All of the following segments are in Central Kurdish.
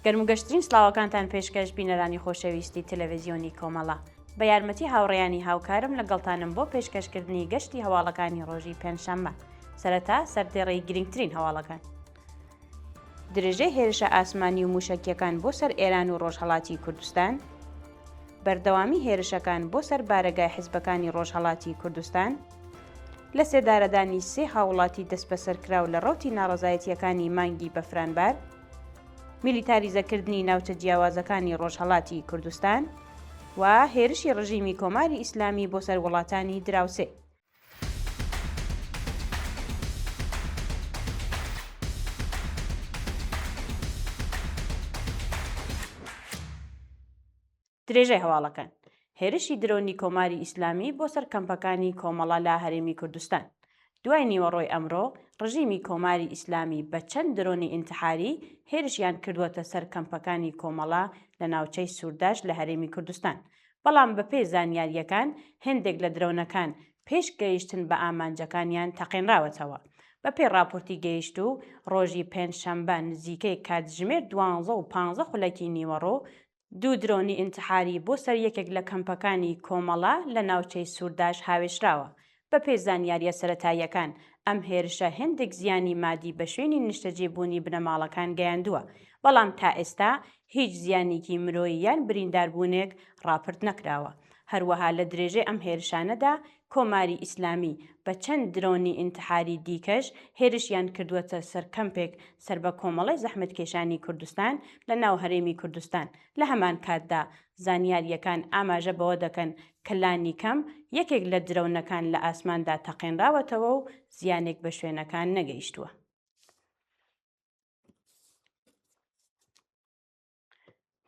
گەرموگەشترین سلااوەکانتان پێشکەش بینەرانی خۆشەویستی تەلەڤیزیۆنی کۆمەڵە بە یارمەتی هاوڕێیانی هاوکارم لەگەڵتانم بۆ پێشکەشکردنی گەشتی هەواڵەکانی ڕۆژی پێنجشەممە. سەرەتا سەردێڕی گرنگترین هەواڵەکان. درێژەی هێرشە ئاسمانی و موشکیەکان بۆ سەر ئێران و ڕۆژهەڵاتی کوردستان، بەردەوامی هێرشەکان بۆ سەر بارەگای حیزبەکانی ڕۆژهەڵاتی کوردستان، لە سێدارەدانی سێ هاوڵاتی دەست بەسەرکراو لە ڕەوتی ناڕەزایەتیەکانی مانگی بەفرانبار، میلیتاریزەکردنی ناوچە جیاوازەکانی ڕۆژهەڵاتی کوردستان و هێرشی ڕژیمی کۆماری ئیسلامی بۆ سەر وڵاتانی دراوسێ. درێژەی هەواڵەکان. هێرشی درۆنی کۆماری ئیسلامی بۆ سەر کەمپەکانی کۆمەڵە لا هەرێمی کوردستان. دوای نیوەڕۆی ئەمڕۆ ڕژیمی کۆماری ئیسلامی بە چەند درۆنی ئینتحاری هێرشیان کردووەتە سەر کەمپەکانی کۆمەڵە لە ناوچەی سوورداش لە هەرێمی کوردستان. بەڵام بەپێی زانیاریەکان هێندێک لە درۆنەکان پێش گەیشتن بە ئامانجەکانیان تەقینراوەتەوە. بەپێی راپۆرتی گەیشت و ڕۆژی پێنجشەممە نزیکەی کاتژمێر 12 و 15 خولەکی نیوەڕۆ دوو درۆنی ئینتحاری بۆ سەر یەکێک لە کەمپەکانی کۆمەڵە لە ناوچەی سوورداش هاوێشراوە. بەپێی زانیاریە سەرەتاییەکان ئەم هێرشە هێندێک زیانی مادی بە شوێنی نیشتەجێبوونی بنەماڵەکان گەیاندووە، بەڵام تا ئێستا هیچ زیانێکی مرۆیی یان برینداربوونێک ڕاپرد نەکراوە. هەروەها لە درێژەی ئەم هێرشانەدا کۆماری ئیسلامی بە چەند درۆنی ئینتحاری دیکەش هێرشیان کردووەتە سەر کەمپێک سەر بە کۆمەڵی زەحمەتکێشانی کوردستان لە ناو هەرێمی کوردستان. لە هەمان کاتدا زانیاریەکان ئاماژە بەوە دەکەن کە لانی کەم یەکێک لە درۆنەکان لە ئاسماندا تەقینراوەتەوە و زیانێک بە شوێنەکان نەگەیشتووە.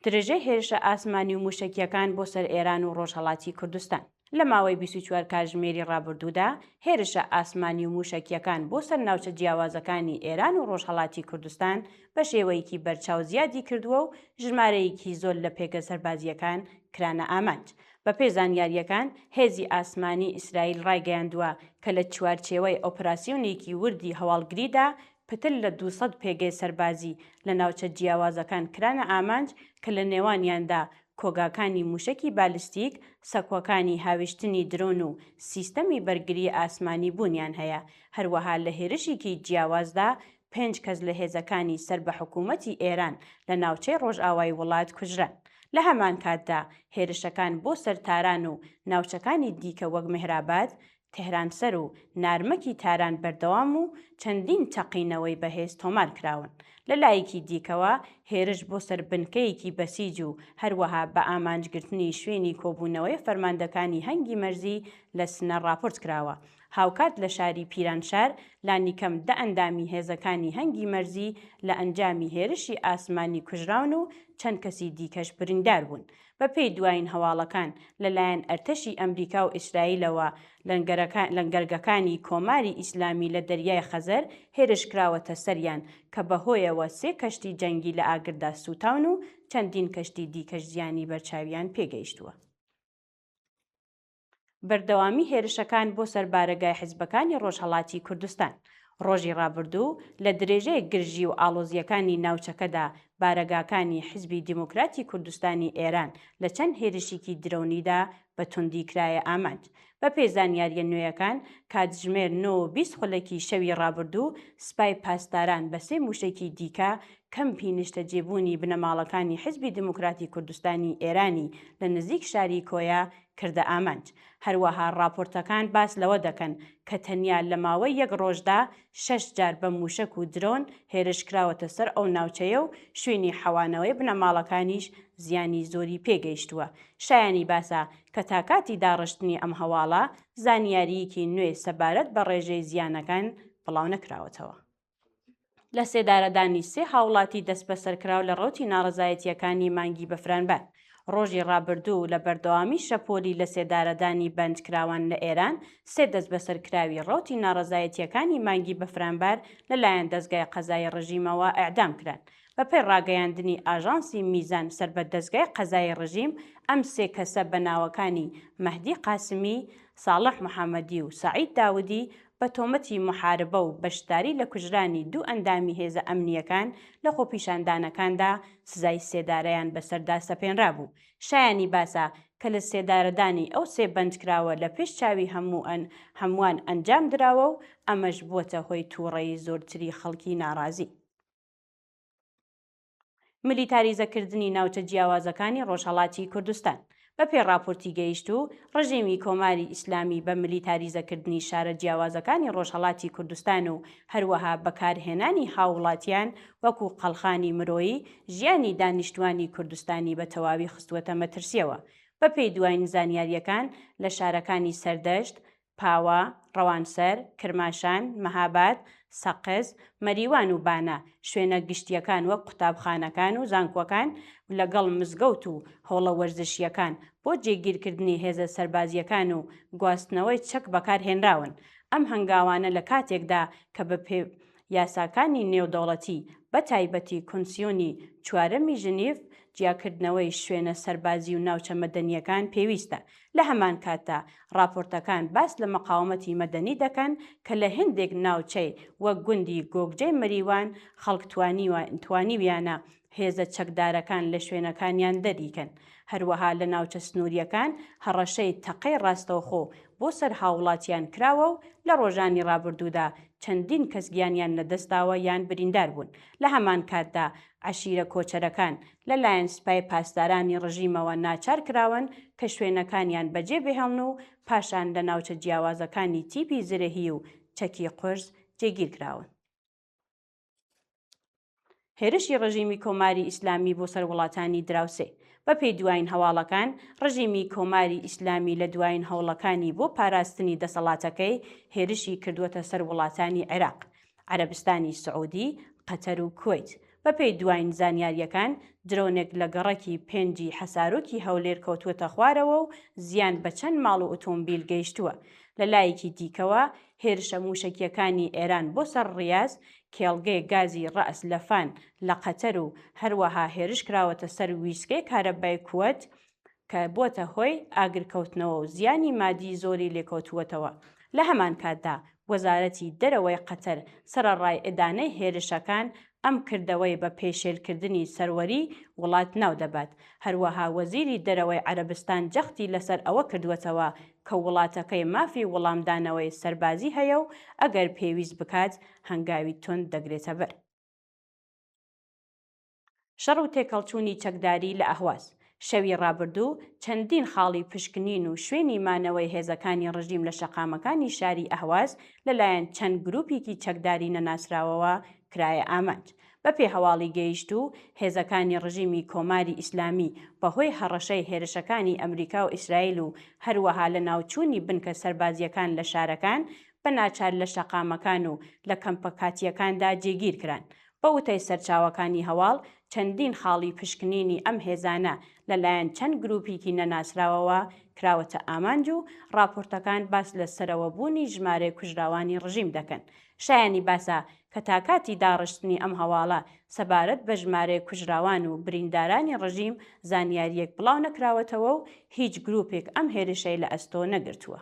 درێژەی هێرشە ئاسمانی و موشکیەکان بۆ سەر ئێران و ڕۆژهەڵاتی کوردستان. لە ماوەی 24 کاتژمێری ڕابردوودا هێرشە ئاسمانی و موشکیەکان بۆ سەر ناوچە جیاوازەکانی ئێران و ڕۆژهەڵاتی کوردستان بە شێوەیەکی بەرچاو زیادی کردووە و ژمارەیەکی زۆر لە پێگە سەربازیەکان کرانە ئامانج. بەپێی زانیاریەکان هێزی ئاسمانی ئیسرائیل ڕایگەیاندووە کە لە چوارچێوەی ئۆپراسیۆنێکی وردی هەواڵگریدا پتر لە 200 پێگەی سەربازی لە ناوچە جیاوازەکان کرانە ئامانج کە لە نێوانیاندا کۆگاکانی موشکی بالیستیک، سەکۆکانی هاوێشتنی درۆن و سیستەمی بەرگری ئاسمانی بوونیان هەیە. هەروەها لە هێرشێکی جیاوازدا 5 کەس لە هێزەکانی سەر بە حکوومەتی ئێران لە ناوچەی ڕۆژئاوای وڵات کوژران. لە هەمان کاتدا هێرشەکان بۆ سەر تاران و ناوچەکانی دیکە وەک مهراباد، تێهرانسەر و نارمەکی تاران بەردەوام و چەندین تەقینەوەی بەهێز تۆمار کراون. لە لایەکی دیکەوە هێرش بۆ سەر بنکەیەکی بەسیج و هەروەها بە ئامانجگرتنی شوێنی کۆبوونەوەی فەرماندەکانی هەنگی مەرزی لە سنە راپۆرت کراوە. هاوکات لە شاری پیرانشار لانی کەم 10 ئەندامی هێزەکانی هەنگی مەرزی لە ئەنجامی هێرشی ئاسمانی کوژراون و چەند کەسی دیکەش بریندار بوون. بەپێی دوایین هەواڵەکان لەلایەن ئەرتەشی ئەمریکا و ئیسرائیلەوە لەنگەرگەکانی کۆماری ئیسلامی لە دەریای خەزەر هێرش کراوەتە سەریان کە بەهۆیەوە 3 کەشتی جەنگی لە ئاگردا سوتاون و چەندین کەشتی دیکەش زیانی بەرچاویان پێگەیشتووە. بەردەوامی هێرشەکان بۆ سەر بارەگای حیزبەکانی ڕۆژهەڵاتی کوردستان. ڕۆژی ڕابردوو لە درێژەیە گرژی و ئاڵۆزیەکانی ناوچەکەدا بارەگاکانی حیزبی دیموکراتی کوردستانی ئێران لە چەند هێرشێکی درۆنیدا بە توندی کرایە ئامانج. بەپێی زانیاریە نوێیەکان کاتژمێر 9:20 خولەکی شەوی ڕابردوو سپای پاسداران بە 3 موشکی دیکە کەمپی نیشتەجێبوونی بنەماڵەکانی حیزبی دیموکراتی کوردستانی ئێرانی لە نزیک شاری کۆیا کردە ئامانج. هەروەها راپۆرتەکان باس لەوە دەکەن کە تەنیا لە ماوەی 1 ڕۆژدا 6 جار بە موشک و درۆن هێرش کراوەتە سەر ئەو ناوچەیە و شوێنی حەوانەوەی بنەماڵەکانیش زیانی زۆری پێگەیشتووە. شایانی باسە کە تا کاتی داڕشتنی ئەم هەواڵە زانیاریەکی نوێ سەبارەت بە ڕێژەی زیانەکان بڵاو نەکراوەتەوە. لە سێدارەدانی سێ هاوڵاتی دەست بەسەرکراو لە ڕەوتی ناڕەزایەتیەکانی مانگی بەفرانبار ڕۆژی ڕابردوو لە بەردەوامی شەپۆلی لە سێدارەدانی بەندکراوان لە ئێران 3 دەست بەسەرکراوی ڕەوتی ناڕەزایەتیەکانی مانگی بەفرانبار لەلایەن دەستگای قەزای ڕژیمەوە ئەعدام کران. بەپێی ڕاگەیاندنی ئاژانسی میزان سەر بە دەستگای قەزای ڕژیم ئەم 3 کەسە بە ناوەکانی مەهدی قاسمی، ساڵح محەممەدی و سەعید داودی بە تۆمەتی محاربە و بەشداری لە کوژرانی دوو ئەندامی هێزە ئەمنیەکان لە خۆپیشاندانەکاندا سزای سێدارەیان بەسەردا سەپێنرا بوو. شایانی باسە کە لە سێدارەدانی ئەو سێ بەندکراوە لە پێش چاوی هەمووان ئەنجام دراوە و ئەمەش بووەتە هۆی تووڕەیی زۆرتری خەڵکی ناڕازی. ملیتاریزەکردنی ناوچە جیاوازەکانی ڕۆژهەڵاتی کوردستان. بە پێی راپۆرتی گەیشت و ڕژیمی کۆماری ئیسلامی بە ملیتاریزەکردنی شارە جیاوازەکانی ڕۆژهەڵاتی کوردستان و هەروەها بەکارهێنانی هاوڵاتیان وەکو قەڵخانی مرۆیی ژیانی دانیشتوانی کوردستانی بە تەواوی خستووەتە مەترسیەوە. بە پێی دوای نزانیاریەکان لە شارەکانی سەردەشت، پاوە، ڕەوانسەر، کرماشان، مەهاباد، سەقز، مەریوان و بانە شوێنە گشتیەکان وەک قوتابخانەکان و زانکۆکان لەگەڵ مزگەوت و هۆڵە وەرزشیەکان بۆ جێگیرکردنی هێزە سەربازیەکان و گواستنەوەی چەک بەکارهێنراون. ئەم هەنگاوانە لە کاتێکدا کە بە پێ یاساکانی نێودەوڵەتی بە تایبەتی کۆنسیۆنی چوارەمی ژنیف جیاکردنەوەی شوێنە سەربازی و ناوچە مەدەنیەکان پێویستە. لە هەمان کاتدا راپۆرتەکان باس لە مەقاومەتی مەدەنی دەکەن کە لە هێندێک ناوچەی وەک گوندی گۆگجەی مەریوان خەڵک توانیویانە هێزە چەکدارەکان لە شوێنەکانیان دەریکەن. هەروەها لە ناوچە سنووریەکان هەڕەشەی تەقەی ڕاستەوخۆ بۆ سەر هاوڵاتیان کراوە و لە ڕۆژانی ڕابردوودا چەندین کەس گیانیان لەدەستاوە یان بریندار بوون. لە هەمان کاتدا عەشیرە کۆچەرەکان لەلایەن سوپای پاسدارانی ڕژیمەوە ناچار کراون کە شوێنەکانیان بەجێ بهێڵن و پاشان لە ناوچە جیاوازەکانی تیپی زرەهی و چەکی قورس جێگیر کراون. هێرشی ڕژیمی کۆماری ئیسلامی بۆ سەر وڵاتانی دراوسێ. بە پێی دوایین هەواڵەکان ڕژیمی کۆماری ئیسلامی لە دوایین هەوڵەکانی بۆ پاراستنی دەسەڵاتەکەی هێرشی کردووەتە سەر وڵاتانی عێراق، عەرەبستانی سعودی، قەتەر و کوێیت. بە پێی دوایین زانیاریەکان درۆنێک لە گەڕەکی پێنجی حەسارۆکی هەولێر کەوتووەتە خوارەوە و زیان بە چەند ماڵ و ئۆتۆمبیل گەیشتووە. لە لایەکی دیکەوە هێرشە موشکیەکانی ئێران بۆ سەر ڕیاز، کێڵگەی گازی ڕەئس لەفان لە قەتەر و هەروەها هێرش کراوەتە سەر ویسکەی کارەبای کووەت کە بۆتە هۆی ئاگرکەوتنەوە و زیانی مادی زۆری لێکەوتووەتەوە. لە هەمان کاتدا وەزارەتی دەرەوەی قەتەر سەرەڕای ئێدانەی هێرشەکان ئەم کردەوەی بە پێشێلکردنی سەروەری وڵات ناو دەبات. هەروەها وەزیری دەرەوەی عەرەبستان جەختی لەسەر ئەوە کردوەتەوە کە وڵاتەکەی مافی وەڵامدانەوەی سەربازی هەیە و ئەگەر پێویست بکات هەنگاوی تۆند دەگرێتە بەر. شەڕ و تێکەڵچوونی چەکداری لە ئەهواز. شەوی ڕابردوو چەندین خاڵی پشکنین و شوێنی مانەوەی هێزەکانی ڕژیم لە شەقامەکانی شاری ئەهواز لەلایەن چەند گروپێکی چەکداری نەناسراوەوە کرایە ئامانج. بە پێی هەواڵی گەیشت و هێزەکانی ڕژیمی کۆماری ئیسلامی بەهۆی هەڕەشەی هێرشەکانی ئەمریکا و ئیسرائیل و هەروەها لە ناوچوونی بنکە سەربازیەکان لە شارەکان بە ناچار لە شەقامەکان و لە کەمپەکاتیەکاندا جێگیر کران. بە وتەی سەرچاوەکانی هەواڵ چەندین خاڵی پشکنینی ئەم هێزانە لەلایەن چەند گروپێکی نەناسراوەوە کراوەتە ئامانج و راپۆرتەکان باس لە سەرەوەبوونی ژمارەی کوژراوانی ڕژیم دەکەن. شایانی باسە کە تاکاتی داڕشتنی ئەم هەواڵە سەبارەت بە ژمارەی کوژراوان و بریندارانی ڕژیم زانیاریەک بڵاو نەکراوەتەوە و هیچ گروپێک ئەم هێرشەی لە ئەستۆ نەگرتووە.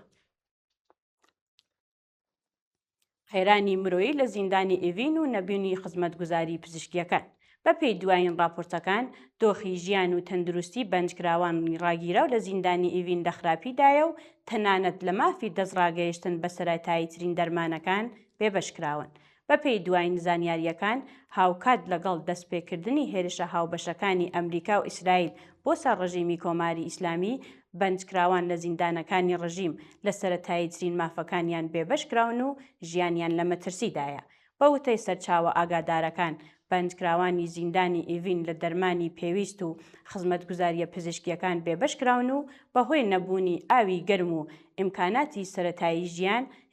خێرانی مرۆیی لە زیندانی ئێڤین و نەبوونی خزمەتگوزاری پزیشکیەکان. بە پێی دوایین راپۆرتەکان دۆخی ژیان و تەندروستی بەنجکراوانی ڕاگیرا و لە زیندانی ئێڤین لە خراپیدایە و تەنانەت لە مافی دەستڕاگەیشتن بە سەرەتایی ترین دەرمانەکان بێبەشکراون. بە پێی دوایین زانیاریەکان هاوکات لەگەڵ دەستپێکردنی هێرشە هاوبەشەکانی ئەمریکا و ئیسرائیل بۆ سەر ڕژیمی کۆماری ئیسلامی بەنجکراوان لە زیندانەکانی ڕژیم لە سەرەتایی ترین مافەکانیان بێبەشکراون و ژیانیان لە مەترسیدایە. بە وتەی سەرچاوە ئاگادارەکان بەنجکراوانی زیندانی ئێڤین لە دەرمانی پێویست و خزمەتگوزاریە پزیشکیەکان بێبەشکراون و بەهۆی نەبوونی ئاوی گەرم و ئیمکاناتی سەرەتایی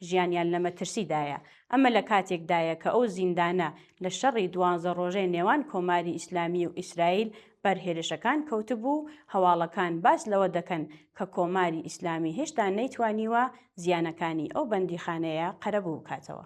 ژیانیان لە مەترسیدایە. ئەمە لە کاتێکدایە کە ئەو زیندانە لە شەڕی 12 ڕۆژەی نێوان کۆماری ئیسلامی و ئیسرائیل بەرهێرشەکان کەوتبوو. هەواڵەکان باس لەوە دەکەن کە کۆماری ئیسلامی هێشتا نەیتوانیوە زیانەکانی ئەو بەندیخانەیە قەرەبوو بکاتەوە.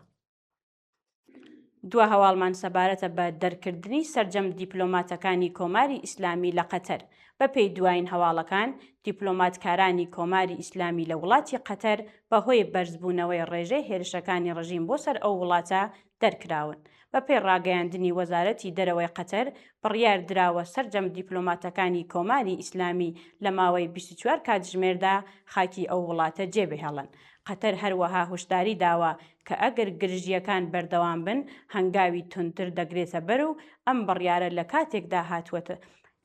دووە هەواڵمان سەبارەتە بە دەرکردنی سەرجەم دیپلۆماتەکانی کۆماری ئیسلامی لە قەتەر. بە پێی دوایین هەواڵەکان دیپلۆماتکارانی کۆماری ئیسلامی لە وڵاتی قەتەر بەهۆی بەرزبوونەوەی ڕێژەی هێرشەکانی ڕژیم بۆ سەر ئەو وڵاتە دەرکراون. بەپێی ڕاگەیاندنی وەزارەتی دەرەوەی قەتەر بڕیار دراوە سەرجەم دیپلۆماتەکانی کۆماری ئیسلامی لە ماوەی 24 کاتژمێردا خاکی ئەو وڵاتە جێبهێڵن. قەتەر هەروەها هوشداری داوە کە ئەگەر گرژیەکان بەردەوام بن هەنگاوی تونتر دەگرێتە بەر و ئەم بڕیارە لە کاتێکدا هاتووەتە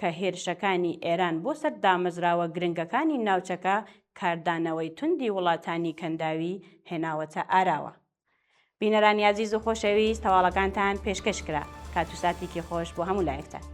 کە هێرشەکانی ئێران بۆ سەر دامەزراوە گرنگەکانی ناوچەکە کاردانەوەی توندی وڵاتانی کەنداوی هێناوەتە ئاراوە. بینەرانی عەزیز و خۆشەویست، هەواڵەکانتان پێشکەش کرا. کات و ساتێکی خۆش بۆ هەموو لایەکتان.